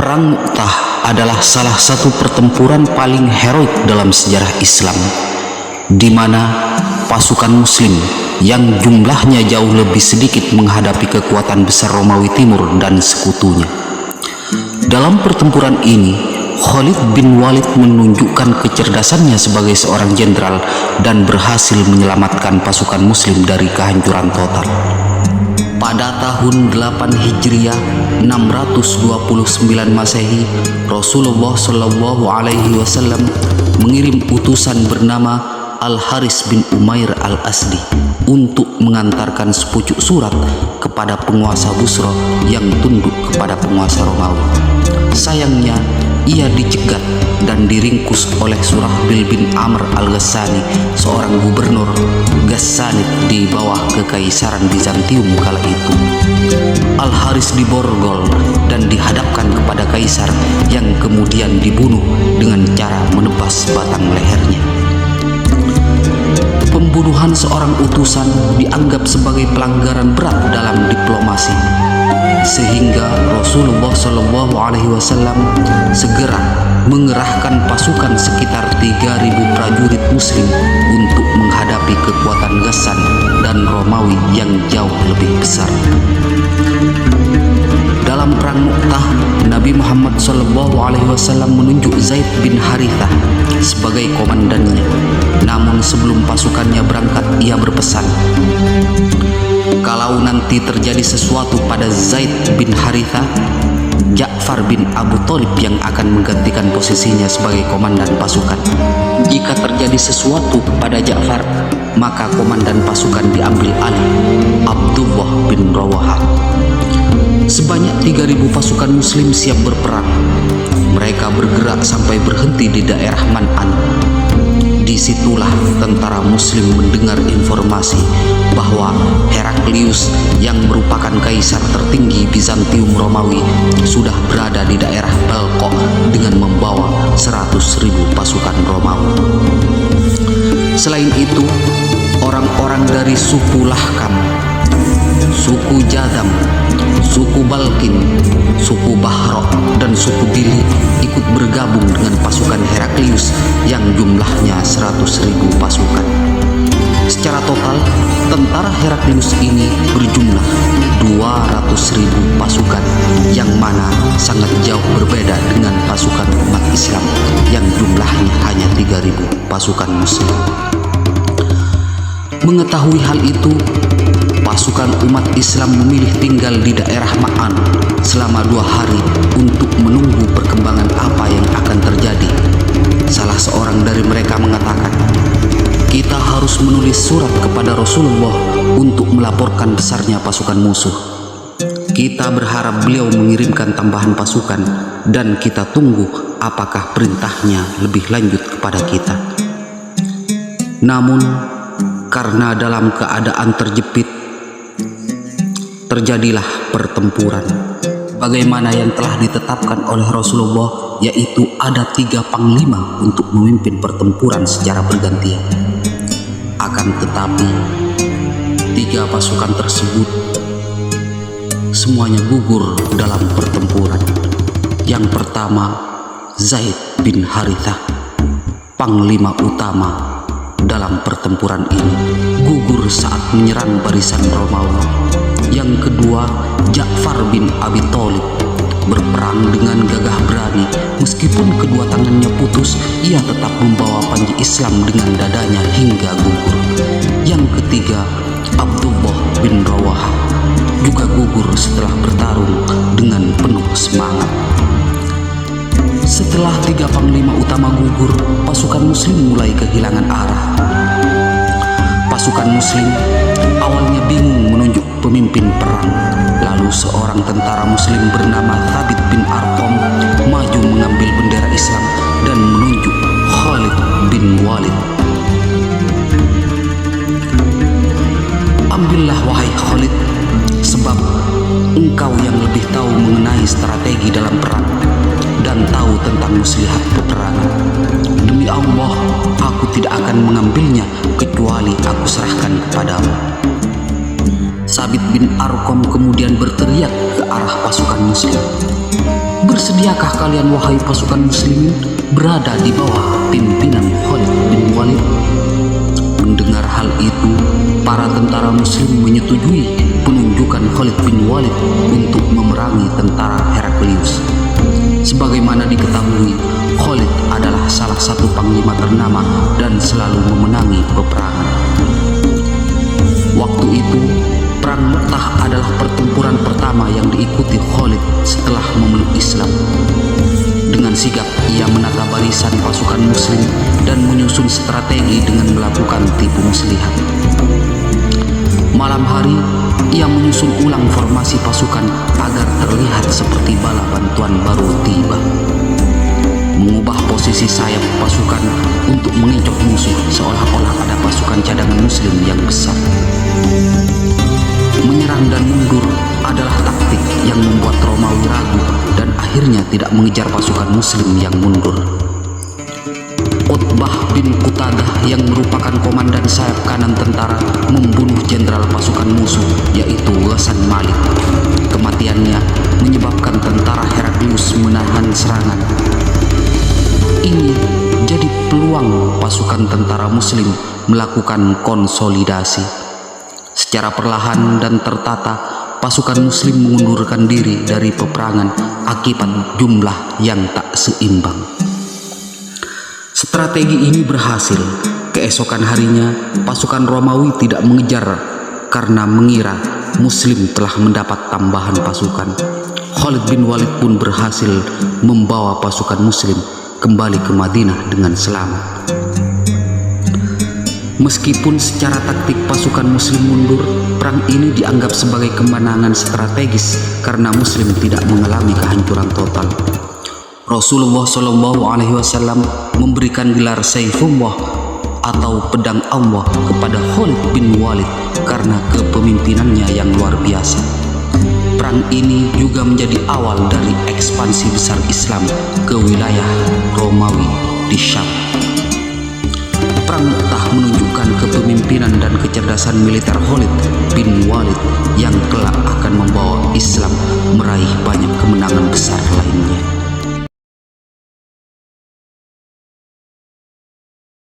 Perang Mu'tah adalah salah satu pertempuran paling heroik dalam sejarah Islam, di mana pasukan Muslim yang jumlahnya jauh lebih sedikit menghadapi kekuatan besar Romawi Timur dan sekutunya. Dalam pertempuran ini, Khalid bin Walid menunjukkan kecerdasannya sebagai seorang jenderal dan berhasil menyelamatkan pasukan Muslim dari kehancuran total. Pada tahun 8 Hijriah 629 Masehi, Rasulullah Shallallahu Alaihi Wasallam mengirim utusan bernama Al-Haris bin Umair Al-Asdi untuk mengantarkan sepucuk surat kepada penguasa Busra yang tunduk kepada penguasa Romawi. Sayangnya, ia dicegat dan diringkus oleh Surahbil bin Amr Al-Ghassani, seorang gubernur Ghassanid di bawah kekaisaran Bizantium kala itu. Al-Haris diborgol dan dihadapkan kepada kaisar yang kemudian dibunuh dengan cara menebas batang lehernya. Pembunuhan seorang utusan dianggap sebagai pelanggaran berat dalam diplomasi, sehingga Rasulullah Shallallahu Alaihi Wasallam segera mengerahkan pasukan sekitar 3.000 prajurit Muslim untuk menghadapi kekuatan Ghassan dan Romawi yang jauh lebih besar. Dalam perang Mu'tah, Nabi Muhammad SAW menunjuk Zaid bin Harithah sebagai komandannya. Namun sebelum pasukannya berangkat, ia berpesan, kalau nanti terjadi sesuatu pada Zaid bin Harithah, Ja'far bin Abu Thalib yang akan menggantikan posisinya sebagai komandan pasukan. Jika terjadi sesuatu kepada Ja'far, maka komandan pasukan diambil alih Abdullah bin Rawaha. Sebanyak 3.000 pasukan Muslim siap berperang. Mereka bergerak sampai berhenti di daerah Man'an. Disitulah tentara Muslim mendengar informasi bahwa Heraklius yang merupakan kaisar tertinggi Bizantium Romawi sudah berada di daerah Balqa dengan membawa 100.000 pasukan Romawi. Selain itu, orang-orang dari suku Lahkam, suku Jadam, suku Balkin, suku Bahro, dan suku Dili ikut bergabung dengan pasukan Heraklius yang jumlahnya 100.000 pasukan. Secara total, tentara Heraklius ini berjumlah 200.000 pasukan, yang mana sangat jauh berbeda dengan pasukan umat Islam yang jumlahnya hanya 3.000 pasukan Muslim. Mengetahui hal itu, pasukan umat Islam memilih tinggal di daerah Ma'an selama 2 hari untuk menunggu perkembangan apa yang akan terjadi. Salah seorang dari mereka mengatakan, kita harus menulis surat kepada Rasulullah untuk melaporkan besarnya pasukan musuh. Kita berharap beliau mengirimkan tambahan pasukan dan kita tunggu apakah perintahnya lebih lanjut kepada kita. Namun, karena dalam keadaan terjepit, terjadilah pertempuran. Bagaimana yang telah ditetapkan oleh Rasulullah, yaitu ada 3 panglima untuk memimpin pertempuran secara bergantian. Akan tetapi, 3 pasukan tersebut semuanya gugur dalam pertempuran. Yang pertama, Zaid bin Harithah, panglima utama dalam pertempuran ini, gugur saat menyerang barisan Romawi. Yang kedua, Ja'far bin Abi Thalib berperang dengan gagah berani. Meskipun kedua tangannya putus, ia tetap membawa panji Islam dengan dadanya hingga gugur. Yang ketiga, Abdullah bin Rawaha juga gugur setelah bertarung dengan penuh semangat. Setelah 3 panglima utama gugur, pasukan Muslim mulai kehilangan arah. Pasukan Muslim awalnya bingung menunjuk pemimpin perang. Lalu seorang tentara Muslim bernama Thabit bin Arqam maju mengambil bendera Islam dan menunjuk Khalid bin Walid. Ambillah wahai Khalid, sebab engkau yang lebih tahu mengenai strategi dalam perang dan tahu tentang muslihat peperangan. Demi Allah, aku tidak akan mengambilnya kecuali aku serahkan kepadamu. Thabit bin Arqam kemudian berteriak ke arah pasukan Muslim, Bersediakah kalian wahai pasukan muslimin berada di bawah pimpinan Khalid bin Walid? Mendengar hal itu, para tentara muslim menyetujui penunjukan Khalid bin Walid untuk memerangi tentara Heraklius. Sebagaimana diketahui, Khalid adalah salah satu panglima ternama dan selalu memenangi peperangan. Waktu itu, Perang Mu'tah adalah pertempuran pertama yang diikuti Khalid setelah memeluk Islam. Dengan sigap, ia menata barisan pasukan muslim dan menyusun strategi dengan melakukan tipu muslihat. Malam hari, ia menyusun ulang formasi pasukan agar terlihat seperti bala bantuan baru tiba. Mengubah posisi sayap pasukan untuk menginjak musuh seolah-olah ada pasukan cadangan muslim yang besar. Menyerang dan mundur adalah taktik yang membuat Romawi ragu dan akhirnya tidak mengejar pasukan muslim yang mundur. Utbah bin Qutadah yang merupakan komandan sayap kanan tentara membunuh jenderal pasukan musuh yaitu Ghassan Malik. Kematiannya menyebabkan tentara Heraklius menahan serangan. Ini jadi peluang pasukan tentara muslim melakukan konsolidasi. Secara perlahan dan tertata, pasukan muslim mengundurkan diri dari peperangan akibat jumlah yang tak seimbang. Strategi ini berhasil. Keesokan harinya, pasukan Romawi tidak mengejar karena mengira muslim telah mendapat tambahan pasukan. Khalid bin Walid pun berhasil membawa pasukan muslim kembali ke Madinah dengan selamat. Meskipun secara taktik pasukan muslim mundur, perang ini dianggap sebagai kemenangan strategis karena muslim tidak mengalami kehancuran total. Rasulullah SAW memberikan gelar Saifullah atau pedang Allah kepada Khalid bin Walid karena kepemimpinannya yang luar biasa. Perang ini juga menjadi awal dari ekspansi besar Islam ke wilayah Romawi di Syam. Perang Mu'tah menunjukkan kepemimpinan dan kecerdasan militer Khalid bin Walid yang kelak akan membawa Islam meraih banyak kemenangan besar lainnya.